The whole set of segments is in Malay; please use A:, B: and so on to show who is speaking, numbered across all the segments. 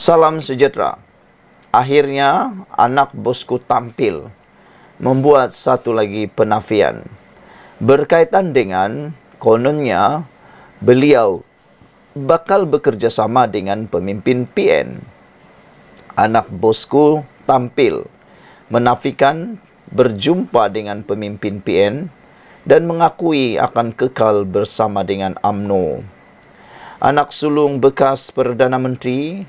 A: Salam sejahtera. Akhirnya anak bosku tampil membuat satu lagi penafian berkaitan dengan kononnya beliau bakal bekerja sama dengan pemimpin PN. Anak bosku tampil menafikan berjumpa dengan pemimpin PN dan mengakui akan kekal bersama dengan UMNO. Anak sulung bekas Perdana Menteri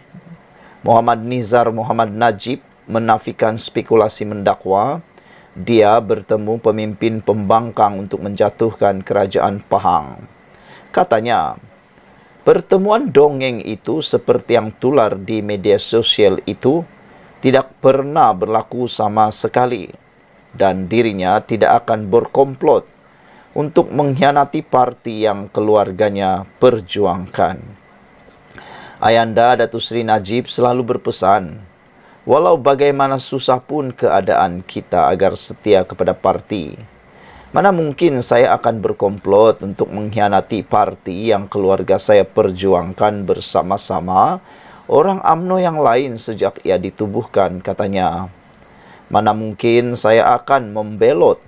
A: Muhammad Nizar Muhammad Najib menafikan spekulasi mendakwa dia bertemu pemimpin pembangkang untuk menjatuhkan kerajaan Pahang. Katanya, pertemuan dongeng itu seperti yang tular di media sosial itu tidak pernah berlaku sama sekali dan dirinya tidak akan berkomplot untuk mengkhianati parti yang keluarganya perjuangkan. Ayanda Datuk Seri Najib selalu berpesan, walau bagaimana susah pun keadaan kita agar setia kepada parti. Mana mungkin saya akan berkomplot untuk mengkhianati parti yang keluarga saya perjuangkan bersama-sama orang UMNO yang lain sejak ia ditubuhkan, katanya. Mana mungkin saya akan membelot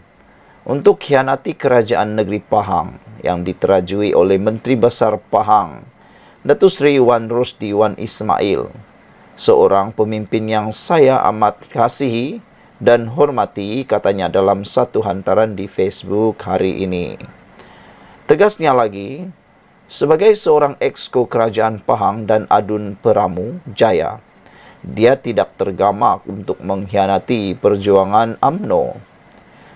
A: untuk khianati kerajaan negeri Pahang yang diterajui oleh Menteri Besar Pahang, Datuk Seri Wan Rosdi Wan Ismail, seorang pemimpin yang saya amat kasihi dan hormati, katanya dalam satu hantaran di Facebook hari ini. Tegasnya lagi, sebagai seorang exco kerajaan Pahang dan Adun Peramu Jaya, dia tidak tergamak untuk mengkhianati perjuangan UMNO.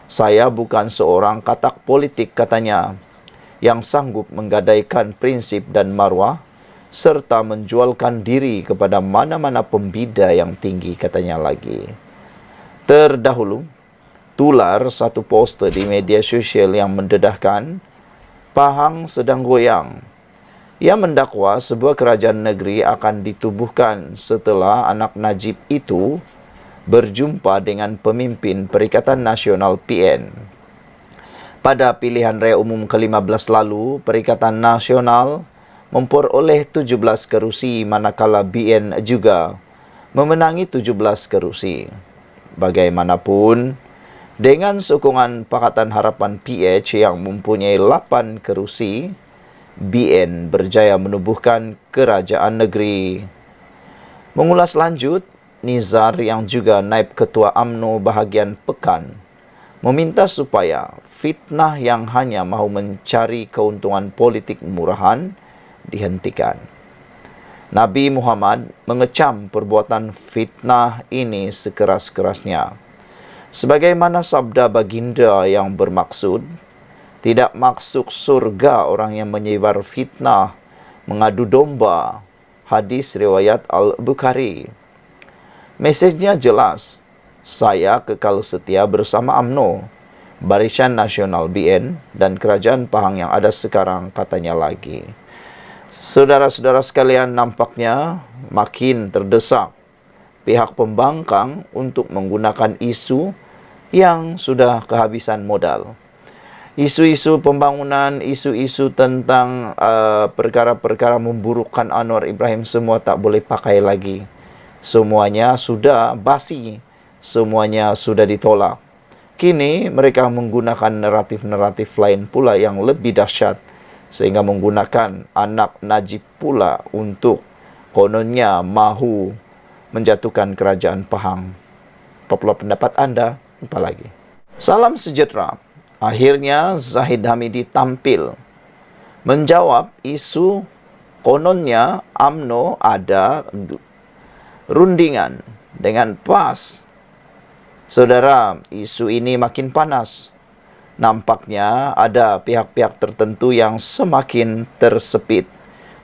A: Saya bukan seorang katak politik, katanya, yang sanggup menggadaikan prinsip dan marwah serta menjualkan diri kepada mana-mana pembida yang tinggi, katanya lagi. Terdahulu, tular satu poster di media sosial yang mendedahkan Pahang sedang goyang. Ia mendakwa sebuah kerajaan negeri akan ditubuhkan setelah anak Najib itu berjumpa dengan pemimpin Perikatan Nasional PN. Pada pilihan raya umum ke-15 lalu, Perikatan Nasional memperoleh 17 kerusi manakala BN juga memenangi 17 kerusi. Bagaimanapun, dengan sokongan Pakatan Harapan PH yang mempunyai 8 kerusi, BN berjaya menubuhkan kerajaan negeri. Mengulas lanjut, Nizar yang juga naib ketua UMNO bahagian Pekan meminta supaya fitnah yang hanya mahu mencari keuntungan politik murahan dihentikan. Nabi Muhammad mengecam perbuatan fitnah ini sekeras-kerasnya. Sebagaimana sabda baginda yang bermaksud, tidak masuk surga orang yang menyebar fitnah, mengadu domba. Hadis riwayat Al-Bukhari. Mesejnya jelas, saya kekal setia bersama UMNO, Barisan Nasional BN dan Kerajaan Pahang yang ada sekarang, katanya lagi. Saudara-saudara sekalian, nampaknya makin terdesak pihak pembangkang untuk menggunakan isu yang sudah kehabisan modal. Isu-isu pembangunan, isu-isu tentang perkara-perkara memburukkan Anwar Ibrahim semua tak boleh pakai lagi. Semuanya sudah basi, semuanya sudah ditolak. Kini mereka menggunakan naratif-naratif lain pula yang lebih dahsyat, sehingga menggunakan anak Najib pula untuk kononnya mahu menjatuhkan kerajaan Pahang. Apa pendapat anda? Apa lagi? Salam sejahtera. Akhirnya Zahid Hamidi tampil menjawab isu kononnya UMNO ada rundingan dengan PAS. Saudara, isu ini makin panas. Nampaknya ada pihak-pihak tertentu yang semakin tersepit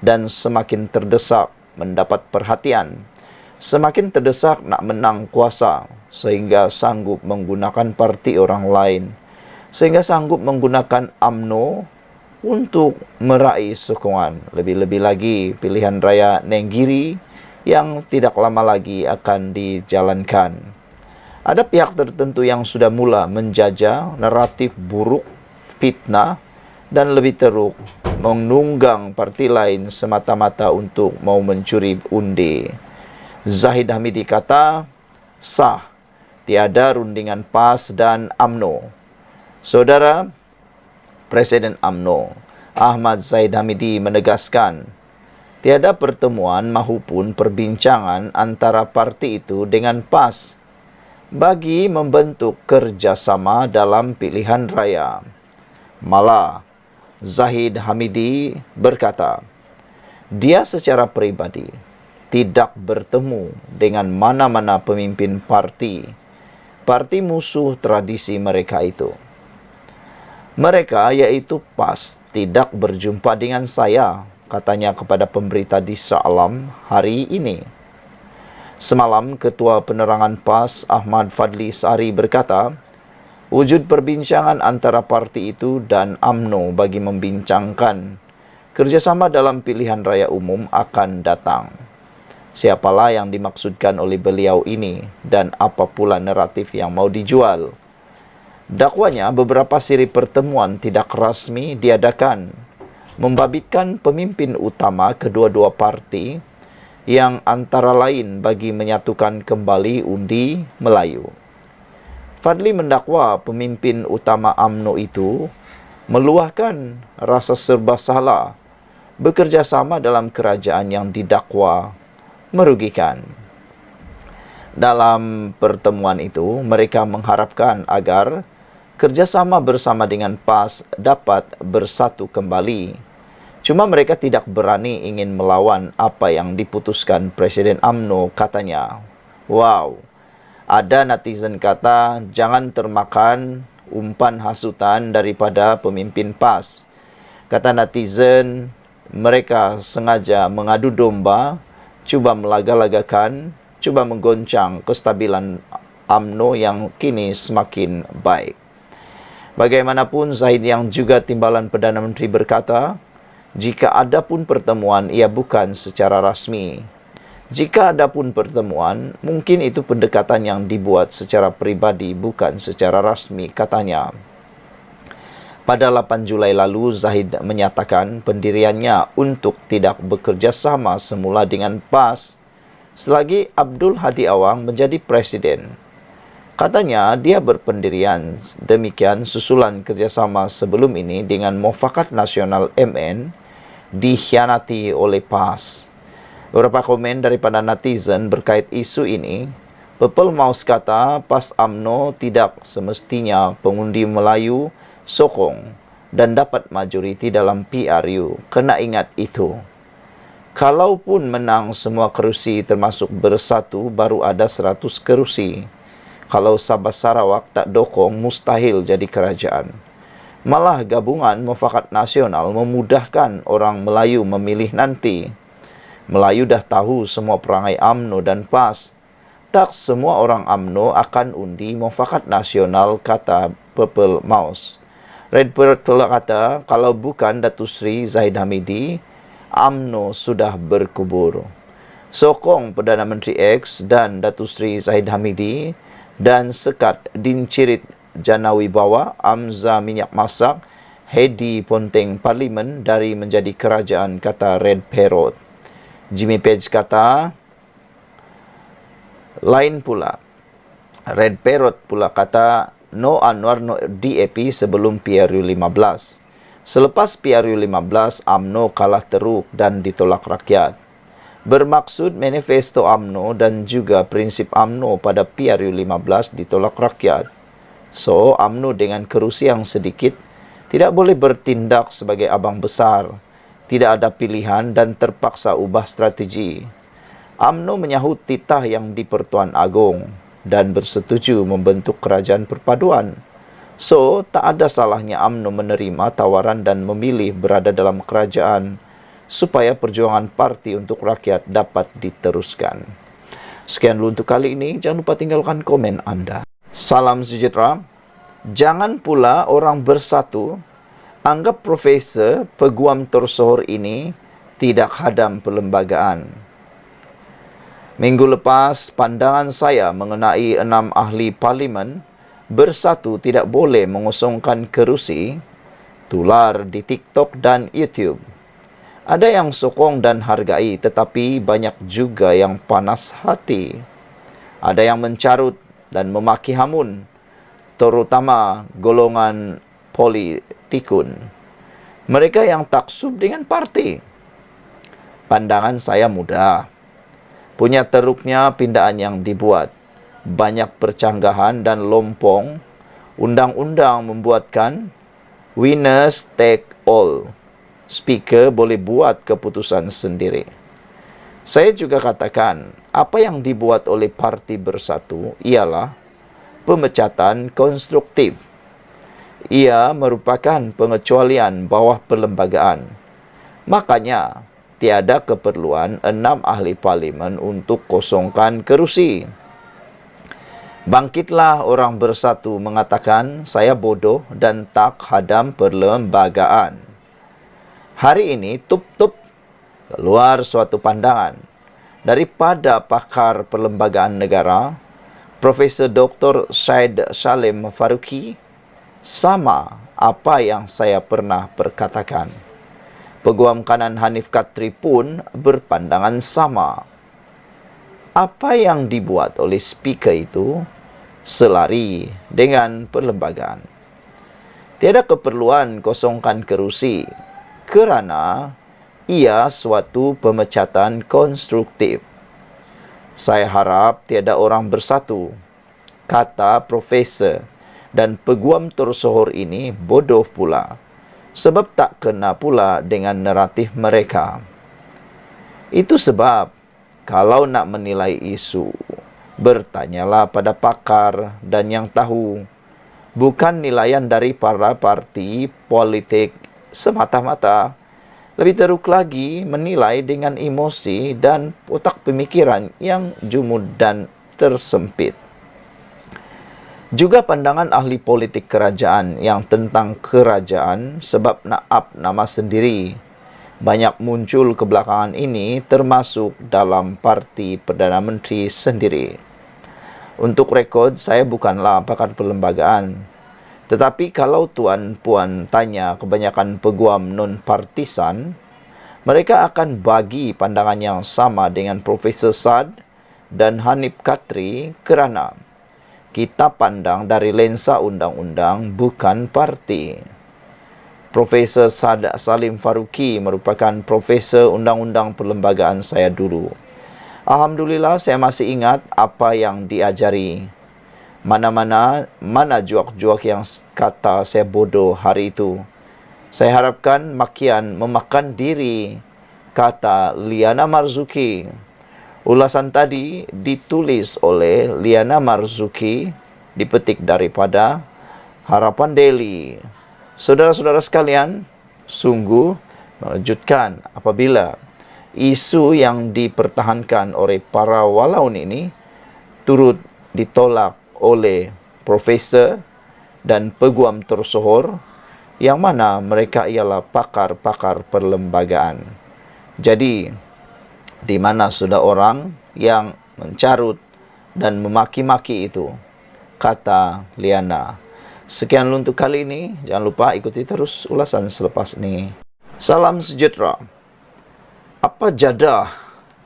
A: dan semakin terdesak mendapat perhatian. Semakin terdesak nak menang kuasa sehingga sanggup menggunakan parti orang lain. Sehingga sanggup menggunakan UMNO untuk meraih sokongan. Lebih-lebih lagi pilihan raya Nenggiri yang tidak lama lagi akan dijalankan. Ada pihak tertentu yang sudah mula menjajah naratif buruk, fitnah, dan lebih teruk menunggang parti lain semata-mata untuk mau mencuri undi. Zahid Hamidi kata, sah, tiada rundingan PAS dan UMNO. Saudara Presiden UMNO, Ahmad Zahid Hamidi menegaskan, tiada pertemuan maupun perbincangan antara parti itu dengan PAS bagi membentuk kerjasama dalam pilihan raya. Malah, Zahid Hamidi berkata, dia secara peribadi tidak bertemu dengan mana-mana pemimpin parti musuh tradisi mereka itu. Mereka iaitu PAS tidak berjumpa dengan saya, katanya kepada pemberita di Shah Alam hari ini. Semalam, Ketua Penerangan PAS Ahmad Fadli Sari berkata, wujud perbincangan antara parti itu dan UMNO bagi membincangkan kerjasama dalam pilihan raya umum akan datang. Siapalah yang dimaksudkan oleh beliau ini dan apa pula naratif yang mau dijual? Dakwanya beberapa siri pertemuan tidak rasmi diadakan, membabitkan pemimpin utama kedua-dua parti yang antara lain bagi menyatukan kembali undi Melayu. Fadli mendakwa pemimpin utama UMNO itu meluahkan rasa serba salah bekerja sama dalam kerajaan yang didakwa merugikan. Dalam pertemuan itu, mereka mengharapkan agar kerjasama bersama dengan PAS dapat bersatu kembali. Cuma mereka tidak berani ingin melawan apa yang diputuskan Presiden UMNO, katanya. Wow, ada netizen kata jangan termakan umpan hasutan daripada pemimpin PAS. Kata netizen, mereka sengaja mengadu domba, cuba melaga-lagakan, cuba menggoncang kestabilan UMNO yang kini semakin baik. Bagaimanapun, Zahid yang juga timbalan Perdana Menteri berkata, jika ada pun pertemuan, ia bukan secara rasmi. Jika ada pun pertemuan, mungkin itu pendekatan yang dibuat secara pribadi, bukan secara rasmi, katanya. Pada 8 Julai lalu, Zahid menyatakan pendiriannya untuk tidak bekerja sama semula dengan PAS selagi Abdul Hadi Awang menjadi presiden. Katanya, dia berpendirian demikian susulan kerjasama sebelum ini dengan Mufakat Nasional MN dikhianati oleh PAS. Beberapa komen daripada netizen berkait isu ini. Pepel Maus kata, PAS UMNO tidak semestinya pengundi Melayu sokong dan dapat majoriti dalam PRU. Kena ingat itu. Kalaupun menang semua kerusi termasuk bersatu, baru ada 100 kerusi. Kalau Sabah Sarawak tak dokong, mustahil jadi kerajaan. Malah gabungan Mufakat Nasional memudahkan orang Melayu memilih nanti. Melayu dah tahu semua perangai UMNO dan PAS. Tak semua orang UMNO akan undi Mufakat Nasional, kata Purple Mouse. Red Bird kata, kalau bukan Datuk Seri Zahid Hamidi, UMNO sudah berkubur. Sokong Perdana Menteri X dan Datuk Seri Zahid Hamidi dan sekat Dincirit Janawi Bawa, Amza Minyak Masak, Hedi Ponteng Parlimen dari menjadi kerajaan, kata Red Parrot. Jimmy Page kata, lain pula. Red Parrot pula kata, no Anwar no DAP sebelum PRU 15. Selepas PRU 15, UMNO kalah teruk dan ditolak rakyat. Bermaksud manifesto UMNO dan juga prinsip UMNO pada PRU 15 ditolak rakyat. So, UMNO dengan kerusi yang sedikit tidak boleh bertindak sebagai abang besar. Tidak ada pilihan dan terpaksa ubah strategi. UMNO menyahut titah yang di Pertuan Agong dan bersetuju membentuk kerajaan perpaduan. So, tak ada salahnya UMNO menerima tawaran dan memilih berada dalam kerajaan supaya perjuangan parti untuk rakyat dapat diteruskan. Sekian dulu untuk kali ini. Jangan lupa tinggalkan komen anda. Salam sejahtera. Jangan pula orang bersatu anggap profesor peguam tersohor ini tidak hadam perlembagaan. Minggu lepas, pandangan saya mengenai 6 ahli parlimen bersatu tidak boleh mengosongkan kerusi tular di TikTok dan YouTube. Ada yang sokong dan hargai, tetapi banyak juga yang panas hati. Ada yang mencarut dan memaki hamun, terutama golongan politikun. Mereka yang taksub dengan parti. Pandangan saya mudah. Punya teruknya pindaan yang dibuat. Banyak percanggahan dan lompong. Undang-undang membuatkan winners take all. Speaker boleh buat keputusan sendiri. Saya juga katakan, apa yang dibuat oleh Parti Bersatu ialah pemecatan konstruktif. Ia merupakan pengecualian bawah perlembagaan. Makanya, tiada keperluan 6 ahli parlimen untuk kosongkan kerusi. Bangkitlah orang Bersatu mengatakan, saya bodoh dan tak hadam perlembagaan. Hari ini, tup-tup keluar suatu pandangan daripada pakar perlembagaan negara, Profesor Dr. Syed Salim Faruqi, sama apa yang saya pernah perkatakan. Peguam kanan Hanif Katri pun berpandangan sama. Apa yang dibuat oleh speaker itu selari dengan perlembagaan. Tiada keperluan kosongkan kerusi kerana ia suatu pemecatan konstruktif. Saya harap tiada orang Bersatu, kata profesor dan peguam tersohor ini bodoh pula, sebab tak kena pula dengan naratif mereka. Itu sebab, kalau nak menilai isu, bertanyalah pada pakar dan yang tahu, bukan nilaian dari para parti politik semata-mata. Lebih teruk lagi, menilai dengan emosi dan otak pemikiran yang jumud dan tersempit. Juga pandangan ahli politik kerajaan yang tentang kerajaan sebab nak up nama sendiri banyak muncul kebelakangan ini, termasuk dalam parti Perdana Menteri sendiri. Untuk rekod, saya bukanlah pakar perlembagaan. Tetapi kalau tuan-puan tanya kebanyakan peguam non-partisan, mereka akan bagi pandangan yang sama dengan Profesor Saad dan Hanif Katri kerana kita pandang dari lensa undang-undang, bukan parti. Profesor Saad Salim Faruqi merupakan Profesor Undang-Undang Perlembagaan saya dulu. Alhamdulillah, saya masih ingat apa yang diajari. Mana juak-juak yang kata saya bodoh hari itu. Saya harapkan makian memakan diri, kata Liana Marzuki. Ulasan tadi ditulis oleh Liana Marzuki, dipetik daripada Harapan Daily. Saudara-saudara sekalian, sungguh mengejutkan apabila isu yang dipertahankan oleh para walaun ini turut ditolak oleh profesor dan peguam tersohor yang mana mereka ialah pakar-pakar perlembagaan. Jadi, di mana sudah orang yang mencarut dan memaki-maki itu, kata Liana. Sekian untuk kali ini. Jangan lupa ikuti terus ulasan selepas ini. Salam sejahtera. Apa jadah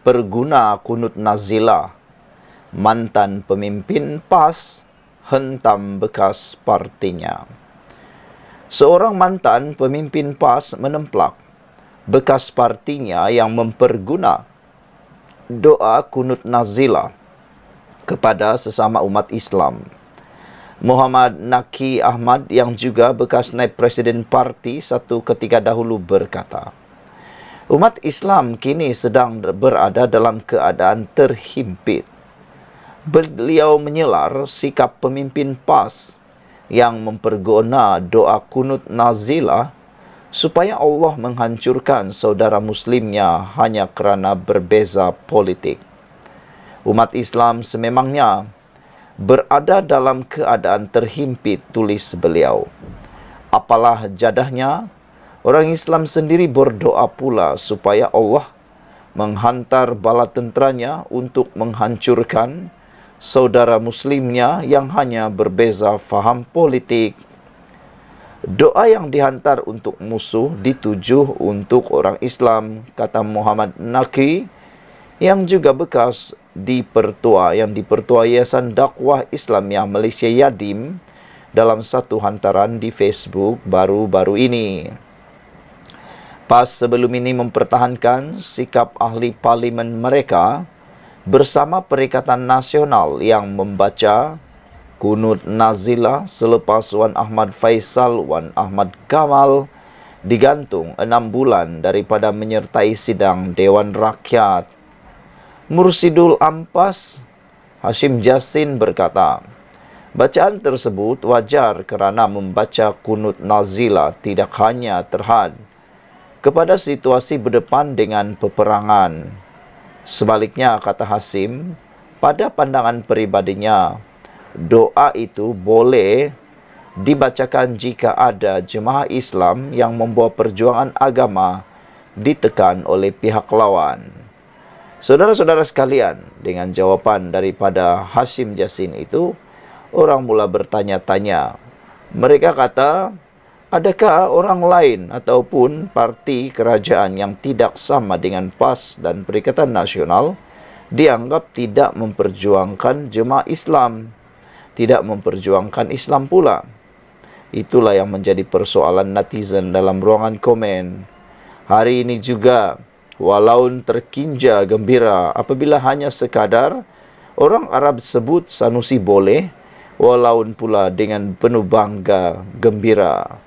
A: perguna kunut nazila mantan pemimpin PAS hentam bekas partinya? Seorang mantan pemimpin PAS menemplak bekas partinya yang memperguna doa kunut nazila kepada sesama umat Islam. Muhammad Naki Ahmad yang juga bekas naib presiden parti satu ketika dahulu berkata, umat Islam kini sedang berada dalam keadaan terhimpit. Beliau menyelar sikap pemimpin PAS yang memperguna doa kunut nazilah supaya Allah menghancurkan saudara muslimnya hanya kerana berbeza politik. Umat Islam sememangnya berada dalam keadaan terhimpit, tulis beliau. Apalah jadahnya, orang Islam sendiri berdoa pula supaya Allah menghantar bala tenteranya untuk menghancurkan saudara muslimnya yang hanya berbeza faham politik. Doa yang dihantar untuk musuh dituju untuk orang Islam, kata Muhammad Naqi, yang juga bekas yang dipertua Yayasan Dakwah Islamiyah Malaysia Yadim dalam satu hantaran di Facebook baru-baru ini. PAS sebelum ini mempertahankan sikap ahli parlimen mereka bersama Perikatan Nasional yang membaca kunut nazilah selepas Wan Ahmad Faisal, Wan Ahmad Kamal digantung 6 bulan daripada menyertai sidang Dewan Rakyat. Mursidul Ampas Hashim Jassin berkata, bacaan tersebut wajar kerana membaca kunut nazilah tidak hanya terhad kepada situasi berdepan dengan peperangan. Sebaliknya, kata Hashim, pada pandangan peribadinya, doa itu boleh dibacakan jika ada jemaah Islam yang membawa perjuangan agama ditekan oleh pihak lawan. Saudara-saudara sekalian, dengan jawapan daripada Hashim Jassin itu, orang mula bertanya-tanya. Mereka kata, adakah orang lain ataupun parti kerajaan yang tidak sama dengan PAS dan Perikatan Nasional dianggap tidak memperjuangkan jemaah Islam, tidak memperjuangkan Islam pula? Itulah yang menjadi persoalan netizen dalam ruangan komen. Hari ini juga, walau terkinja gembira apabila hanya sekadar orang Arab sebut Sanusi boleh, walau pula dengan penuh bangga gembira.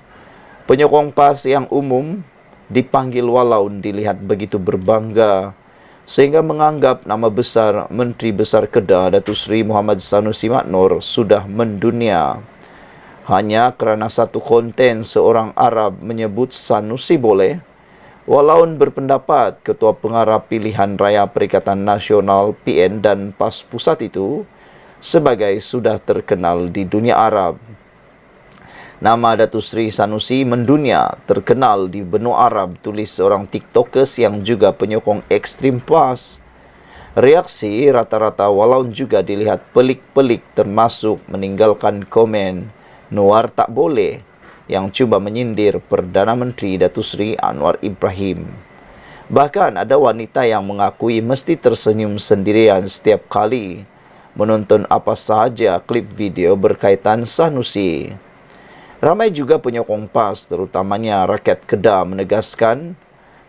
A: Penyokong PAS yang umum dipanggil walau dilihat begitu berbangga sehingga menganggap nama besar Menteri Besar Kedah Datuk Seri Muhammad Sanusi Maknor sudah mendunia. Hanya kerana satu konten seorang Arab menyebut Sanusi boleh, walau berpendapat Ketua Pengarah Pilihan Raya Perikatan Nasional PN dan PAS Pusat itu sebagai sudah terkenal di dunia Arab. Nama Datuk Seri Sanusi mendunia, terkenal di benua Arab, tulis seorang TikTokers yang juga penyokong ekstrim PAS. Reaksi rata-rata walau juga dilihat pelik-pelik termasuk meninggalkan komen Nuar tak boleh yang cuba menyindir Perdana Menteri Datuk Seri Anwar Ibrahim. Bahkan ada wanita yang mengakui mesti tersenyum sendirian setiap kali menonton apa sahaja klip video berkaitan Sanusi. Ramai juga penyokong PAS, terutamanya rakyat Kedah, menegaskan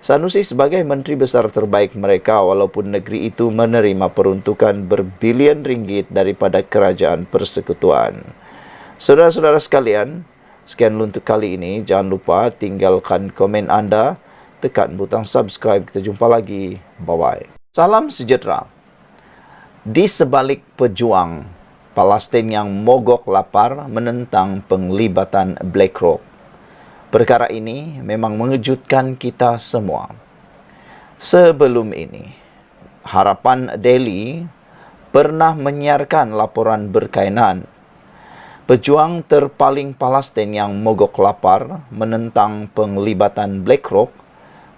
A: Sanusi sebagai menteri besar terbaik mereka walaupun negeri itu menerima peruntukan berbilion ringgit daripada kerajaan persekutuan. Saudara-saudara sekalian, sekian untuk kali ini. Jangan lupa tinggalkan komen anda, tekan butang subscribe. Kita jumpa lagi. Bye-bye. Salam sejahtera. Di sebalik pejuang Palestin yang mogok lapar menentang penglibatan BlackRock. Perkara ini memang mengejutkan kita semua. Sebelum ini, Harapan Daily pernah menyiarkan laporan berkaitan pejuang terpaling Palestin yang mogok lapar menentang penglibatan BlackRock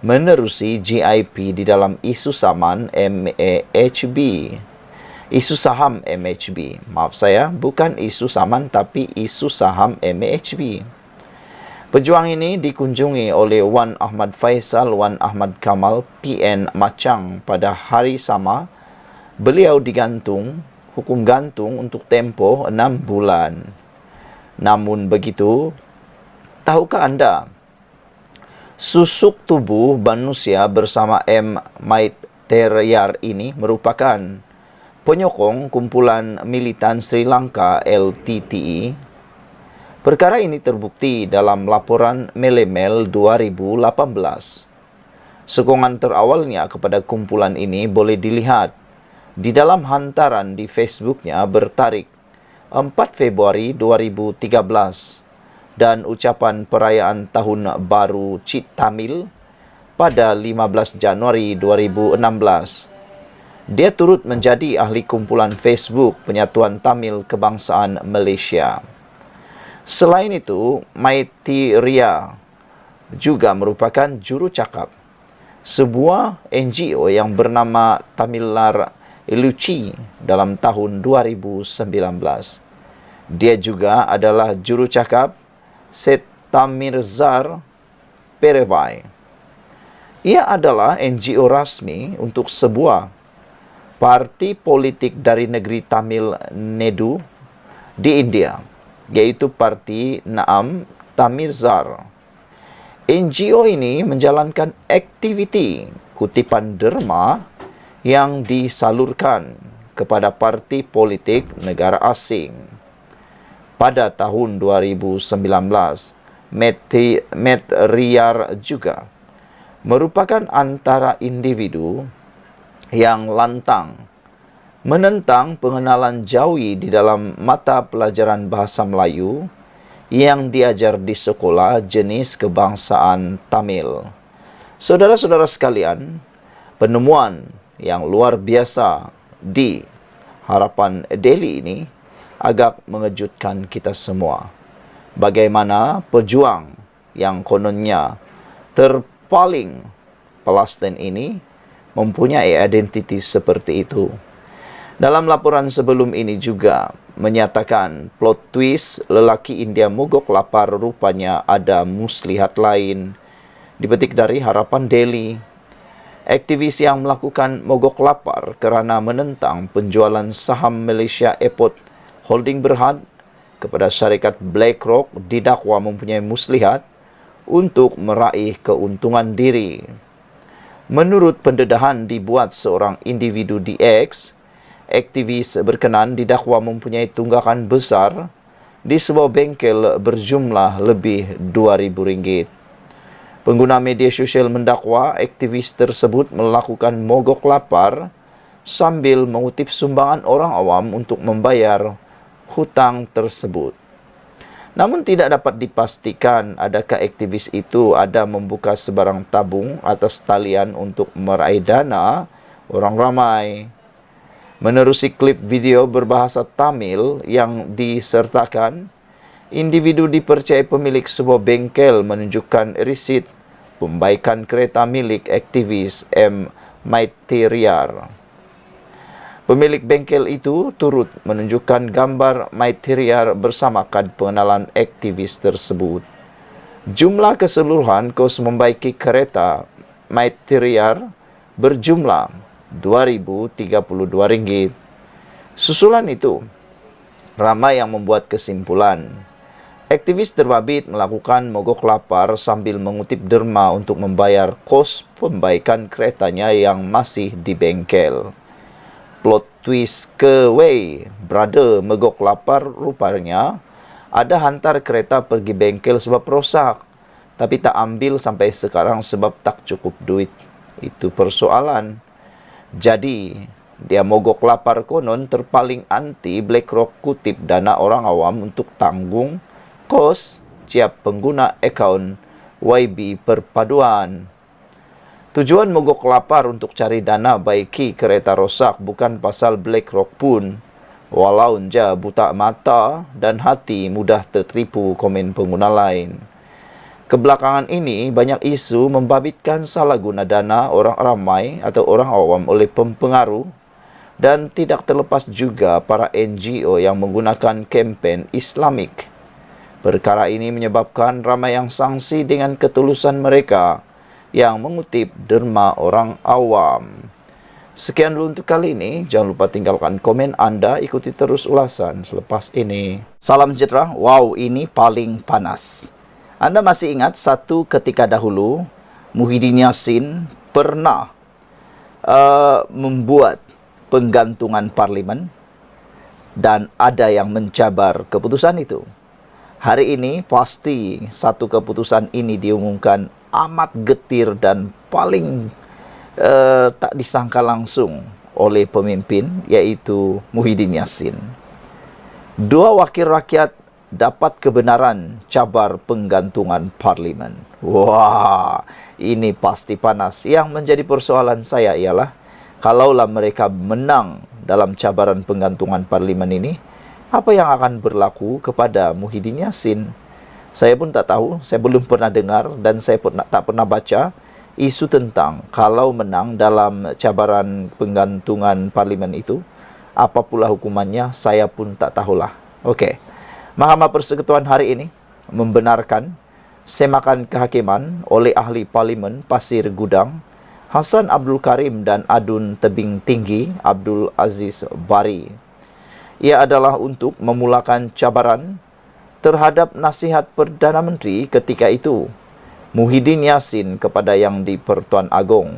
A: menerusi GIP di dalam isu saman MAHB. Isu saham MHB. Maaf saya, bukan isu saman tapi isu saham MHB. Pejuang ini dikunjungi oleh Wan Ahmad Faisal, Wan Ahmad Kamal, PN Machang pada hari sama. Beliau digantung, hukum gantung untuk tempoh 6 bulan. Namun begitu, tahukah anda, susuk tubuh manusia bersama M. Maitreya ini merupakan penyokong kumpulan militan Sri Lanka LTTE. Perkara ini terbukti dalam laporan Melemel 2018. Sokongan terawalnya kepada kumpulan ini boleh dilihat di dalam hantaran di Facebooknya bertarikh 4 Februari 2013 dan ucapan perayaan Tahun Baru Cik Tamil pada 15 Januari 2016. Dia turut menjadi ahli kumpulan Facebook Penyatuan Tamil Kebangsaan Malaysia. Selain itu, Maitreya juga merupakan juru cakap sebuah NGO yang bernama Tamilar Iluci dalam tahun 2019. Dia juga adalah juru cakap Set Tamirzar Perevai. Ia adalah NGO rasmi untuk sebuah parti politik dari negeri Tamil Nadu di India, yaitu Parti Naam Tamirzar. NGO ini menjalankan aktiviti kutipan derma yang disalurkan kepada parti politik negara asing. Pada tahun 2019, Matt Riar juga merupakan antara individu yang lantang menentang pengenalan Jawi di dalam mata pelajaran bahasa Melayu yang diajar di sekolah jenis kebangsaan Tamil. Saudara-saudara sekalian, penemuan yang luar biasa di Harapan Daily ini agak mengejutkan kita semua. Bagaimana pejuang yang kononnya terpaling Palestin ini mempunyai identiti seperti itu. Dalam laporan sebelum ini juga menyatakan plot twist lelaki India mogok lapar rupanya ada muslihat lain. Dipetik dari Harapan Daily. Aktivis yang melakukan mogok lapar kerana menentang penjualan saham Malaysia Airport Holding Berhad kepada syarikat BlackRock didakwa mempunyai muslihat untuk meraih keuntungan diri. Menurut pendedahan dibuat seorang individu di X, aktivis berkenan didakwa mempunyai tunggakan besar di sebuah bengkel berjumlah lebih RM2,000. Pengguna media sosial mendakwa aktivis tersebut melakukan mogok lapar sambil mengutip sumbangan orang awam untuk membayar hutang tersebut. Namun tidak dapat dipastikan adakah aktivis itu ada membuka sebarang tabung atas talian untuk meraih dana orang ramai. Menerusi klip video berbahasa Tamil yang disertakan, individu dipercayai pemilik sebuah bengkel menunjukkan risit pembaikan kereta milik aktivis M. Maitiriar. Pemilik bengkel itu turut menunjukkan gambar Maitiriar bersama kad pengenalan aktivis tersebut. Jumlah keseluruhan kos membaiki kereta Maitiriar berjumlah RM2,032. Susulan itu, ramai yang membuat kesimpulan. Aktivis terbabit melakukan mogok lapar sambil mengutip derma untuk membayar kos pembaikan keretanya yang masih di bengkel. Plot twist ke way, brother mogok lapar rupanya ada hantar kereta pergi bengkel sebab rosak, tapi tak ambil sampai sekarang sebab tak cukup duit. Itu persoalan. Jadi, dia mogok lapar konon terpaling anti BlackRock kutip dana orang awam untuk tanggung kos siap pengguna akaun YB perpaduan. Tujuan mogok lapar untuk cari dana baiki kereta rosak bukan pasal BlackRock pun. Walau ja buta mata dan hati mudah tertipu komen pengguna lain. Kebelakangan ini banyak isu membabitkan salah guna dana orang ramai atau orang awam oleh pempengaruh dan tidak terlepas juga para NGO yang menggunakan kempen Islamik. Perkara ini menyebabkan ramai yang sangsi dengan ketulusan mereka yang mengutip derma orang awam. Sekian dulu untuk kali ini. Jangan lupa tinggalkan komen Anda. Ikuti terus ulasan selepas ini. Salam sejahtera. Wow, ini paling panas. Anda masih ingat satu ketika dahulu Muhyiddin Yassin pernah membuat penggantungan parlimen dan ada yang mencabar keputusan itu. Hari ini pasti satu keputusan ini diumumkan amat getir dan paling tak disangka langsung oleh pemimpin, yaitu Muhyiddin Yassin. Dua wakil rakyat dapat kebenaran cabar penggantungan parlimen. Wah, ini pasti panas. Yang menjadi persoalan saya ialah, kalaulah mereka menang dalam cabaran penggantungan parlimen ini, apa yang akan berlaku kepada Muhyiddin Yassin? Saya pun tak tahu, saya belum pernah dengar dan saya pun tak pernah baca isu tentang kalau menang dalam cabaran penggantungan parlimen itu, apa pula hukumannya, saya pun tak tahulah. Okey. Mahkamah Persekutuan hari ini membenarkan semakan kehakiman oleh ahli Parlimen Pasir Gudang, Hassan Abdul Karim dan Adun Tebing Tinggi Abdul Aziz Bari. Ia adalah untuk memulakan cabaran terhadap nasihat Perdana Menteri ketika itu, Muhyiddin Yassin, kepada Yang di-Pertuan Agong,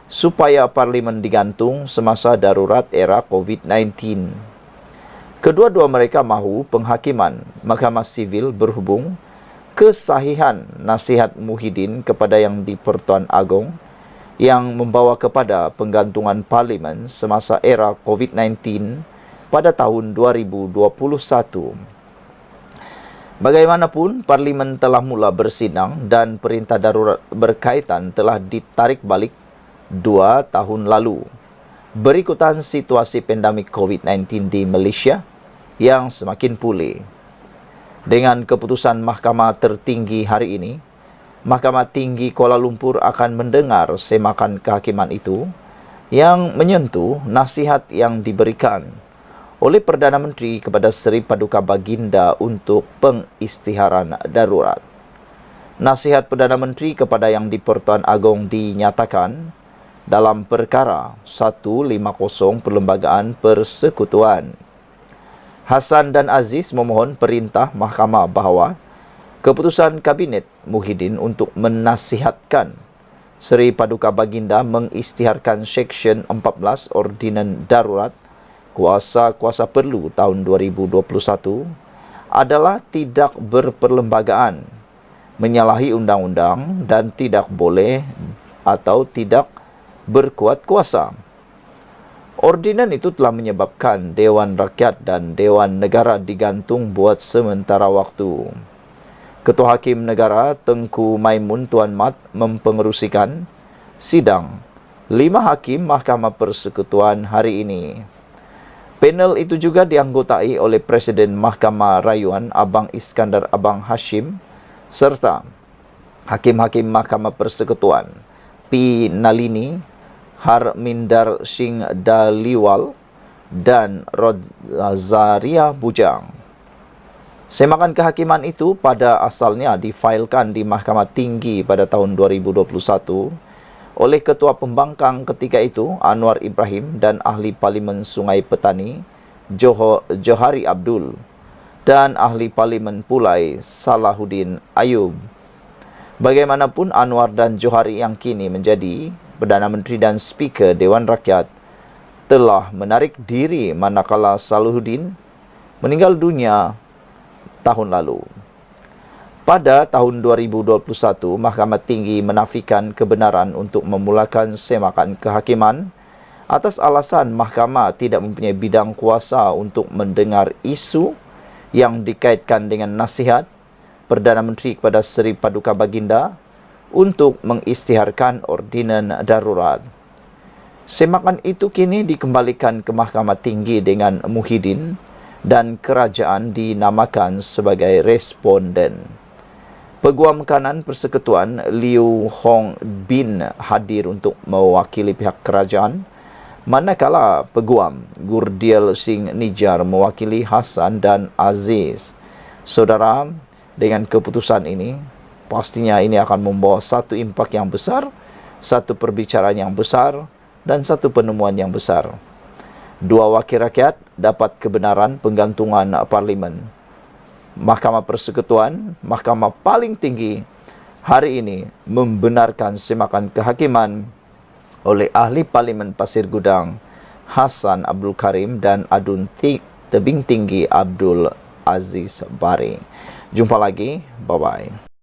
A: supaya Parlimen digantung semasa darurat era COVID-19. Kedua-dua mereka mahu penghakiman Mahkamah Sivil berhubung kesahihan nasihat Muhyiddin kepada Yang di-Pertuan Agong yang membawa kepada penggantungan Parlimen semasa era COVID-19 pada tahun 2021. Bagaimanapun, Parlimen telah mula bersidang dan perintah darurat berkaitan telah ditarik balik 2 tahun lalu. Berikutan situasi pandemik COVID-19 di Malaysia yang semakin pulih. Dengan keputusan Mahkamah Tertinggi hari ini, Mahkamah Tinggi Kuala Lumpur akan mendengar semakan kehakiman itu yang menyentuh nasihat yang diberikan oleh Perdana Menteri kepada Seri Paduka Baginda untuk pengisytiharan darurat. Nasihat Perdana Menteri kepada Yang di-Pertuan Agong dinyatakan dalam perkara 150 Perlembagaan Persekutuan. Hassan dan Aziz memohon perintah mahkamah bahawa keputusan Kabinet Muhyiddin untuk menasihatkan Seri Paduka Baginda mengisytiharkan Seksyen 14 Ordinan Darurat Kuasa-Kuasa Perlu tahun 2021 adalah tidak berperlembagaan, menyalahi undang-undang dan tidak boleh atau tidak berkuat kuasa. Ordinan itu telah menyebabkan Dewan Rakyat dan Dewan Negara digantung buat sementara waktu. Ketua Hakim Negara Tengku Maimun Tuan Mat mempengerusikan sidang 5 hakim Mahkamah Persekutuan hari ini. Panel itu juga dianggotai oleh Presiden Mahkamah Rayuan Abang Iskandar Abang Hashim serta Hakim-Hakim Mahkamah Persekutuan P. Nalini, Harminder Singh Dhaliwal dan Rozaria Bujang. Semakan kehakiman itu pada asalnya difailkan di Mahkamah Tinggi pada tahun 2021 oleh Ketua Pembangkang ketika itu Anwar Ibrahim dan Ahli Parlimen Sungai Petani Johari Abdul dan Ahli Parlimen Pulai Salahuddin Ayub. Bagaimanapun, Anwar dan Johari yang kini menjadi Perdana Menteri dan Speaker Dewan Rakyat telah menarik diri manakala Salahuddin meninggal dunia tahun lalu. Pada tahun 2021, Mahkamah Tinggi menafikan kebenaran untuk memulakan semakan kehakiman atas alasan mahkamah tidak mempunyai bidang kuasa untuk mendengar isu yang dikaitkan dengan nasihat Perdana Menteri kepada Seri Paduka Baginda untuk mengisytiharkan ordinan darurat. Semakan itu kini dikembalikan ke Mahkamah Tinggi dengan Muhyiddin dan kerajaan dinamakan sebagai responden. Peguam kanan Persekutuan Liu Hong Bin hadir untuk mewakili pihak kerajaan, manakala Peguam Gurdiel Singh Nijar mewakili Hassan dan Aziz. Saudara, dengan keputusan ini, pastinya ini akan membawa satu impak yang besar, satu perbicaraan yang besar, dan satu penemuan yang besar. 2 wakil rakyat dapat kebenaran penggantungan Parlimen. Mahkamah Persekutuan, mahkamah paling tinggi, hari ini membenarkan semakan kehakiman oleh Ahli Parlimen Pasir Gudang, Hassan Abdul Karim dan Adun Tebing Tinggi Abdul Aziz Bari. Jumpa lagi, bye-bye.